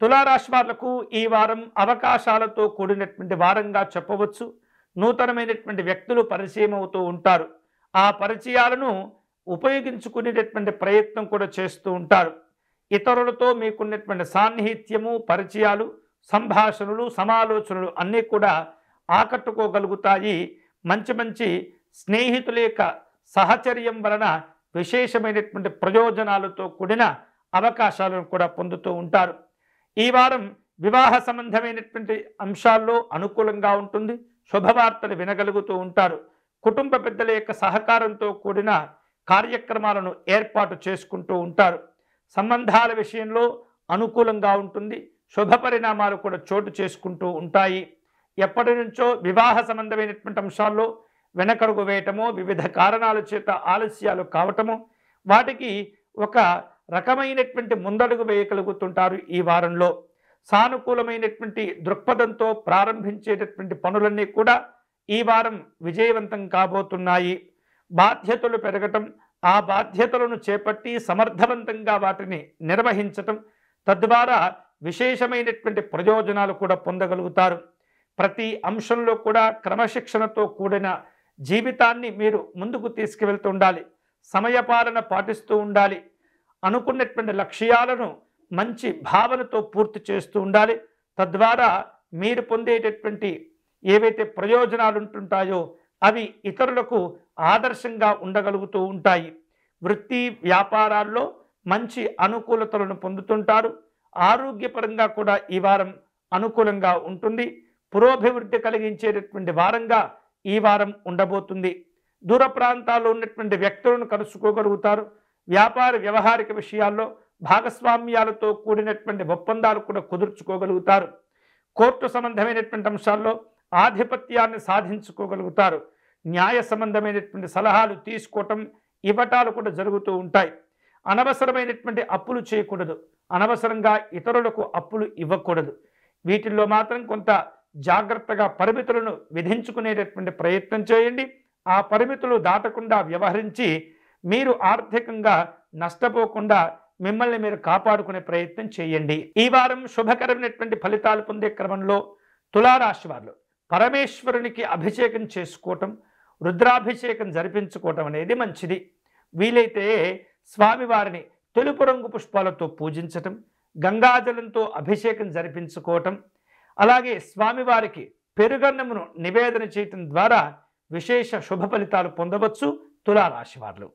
తులారాశి వాళ్లకు ఈ వారం అవకాశాలతో కూడినటువంటి వారంగా చెప్పవచ్చు. నూతనమైనటువంటి వ్యక్తులు పరిచయం అవుతూ ఉంటారు. ఆ పరిచయాలను ఉపయోగించుకునేటటువంటి ప్రయత్నం కూడా చేస్తూ ఉంటారు. ఇతరులతో మీకున్నటువంటి సాన్నిహిత్యము, పరిచయాలు, సంభాషణలు, సమాలోచనలు అన్నీ కూడా ఆకట్టుకోగలుగుతాయి. మంచి మంచి స్నేహితుల యొక్క సహచర్యం వలన విశేషమైనటువంటి ప్రయోజనాలతో కూడిన అవకాశాలను కూడా పొందుతూ ఉంటారు. ఈ వారం వివాహ సంబంధమైనటువంటి అంశాల్లో అనుకూలంగా ఉంటుంది. శుభవార్తలు వినగలుగుతూ ఉంటారు. కుటుంబ పెద్దల యొక్క సహకారంతో కూడిన కార్యక్రమాలను ఏర్పాటు చేసుకుంటూ ఉంటారు. సంబంధాల విషయంలో అనుకూలంగా ఉంటుంది. శుభ పరిణామాలు కూడా చోటు చేసుకుంటూ ఉంటాయి. ఎప్పటి నుంచో వివాహ సంబంధమైనటువంటి అంశాల్లో వెనకడుగు వేయటమో, వివిధ కారణాల చేత ఆలస్యాలు కావటము, వాటికి ఒక రకమైనటువంటి ముందడుగు వేయగలుగుతుంటారు. ఈ వారంలో సానుకూలమైనటువంటి దృక్పథంతో ప్రారంభించేటటువంటి పనులన్నీ కూడా ఈ వారం విజయవంతం కాబోతున్నాయి. బాధ్యతలు పెరగటం, ఆ బాధ్యతలను చేపట్టి సమర్థవంతంగా వాటిని నిర్వహించటం, తద్వారా విశేషమైనటువంటి ప్రయోజనాలు కూడా పొందగలుగుతారు. ప్రతి అంశంలో కూడా క్రమశిక్షణతో కూడిన జీవితాన్ని మీరు ముందుకు తీసుకువెళ్తూ ఉండాలి. సమయపాలన పాటిస్తూ ఉండాలి. అనుకున్నటువంటి లక్ష్యాలను మంచి భావనతో పూర్తి చేస్తూ ఉండాలి. తద్వారా మీరు పొందేటటువంటి ఏవైతే ప్రయోజనాలు ఉంటుంటాయో అవి ఇతరులకు ఆదర్శంగా ఉండగలుగుతూ ఉంటాయి. వృత్తి వ్యాపారాల్లో మంచి అనుకూలతలను పొందుతుంటారు. ఆరోగ్యపరంగా కూడా ఈ వారం అనుకూలంగా ఉంటుంది. పురోభివృద్ధి కలిగించేటటువంటి వారంగా ఈ వారం ఉండబోతుంది. దూర ప్రాంతాల్లో ఉన్నటువంటి వ్యక్తులను కలుసుకోగలుగుతారు. వ్యాపార వ్యవహారిక విషయాల్లో భాగస్వామ్యాలతో కూడినటువంటి ఒప్పందాలు కూడా కుదుర్చుకోగలుగుతారు. కోర్టు సంబంధమైనటువంటి అంశాల్లో ఆధిపత్యాన్ని సాధించుకోగలుగుతారు. న్యాయ సంబంధమైనటువంటి సలహాలు తీసుకోవటం, ఇవ్వటాలు కూడా జరుగుతూ ఉంటాయి. అనవసరమైనటువంటి అప్పులు చేయకూడదు. అనవసరంగా ఇతరులకు అప్పులు ఇవ్వకూడదు. వీటిల్లో మాత్రం కొంత జాగ్రత్తగా పరిమితులను విధించుకునేటటువంటి ప్రయత్నం చేయండి. ఆ పరిమితులు దాటకుండా వ్యవహరించి మీరు ఆర్థికంగా నష్టపోకుండా మిమ్మల్ని మీరు కాపాడుకునే ప్రయత్నం చేయండి. ఈ వారం శుభకరమైనటువంటి ఫలితాలు పొందే క్రమంలో తులారాశి వారు పరమేశ్వరునికి అభిషేకం చేసుకోవటం, రుద్రాభిషేకం జరిపించుకోవటం అనేది మంచిది. వీలైతే స్వామివారిని తెలుపు రంగు పుష్పాలతో పూజించటం, గంగాజలంతో అభిషేకం జరిపించుకోవటం, అలాగే స్వామివారికి పెరుగన్నమును నివేదన చేయటం ద్వారా విశేష శుభ ఫలితాలు పొందవచ్చు తులారాశి వారు.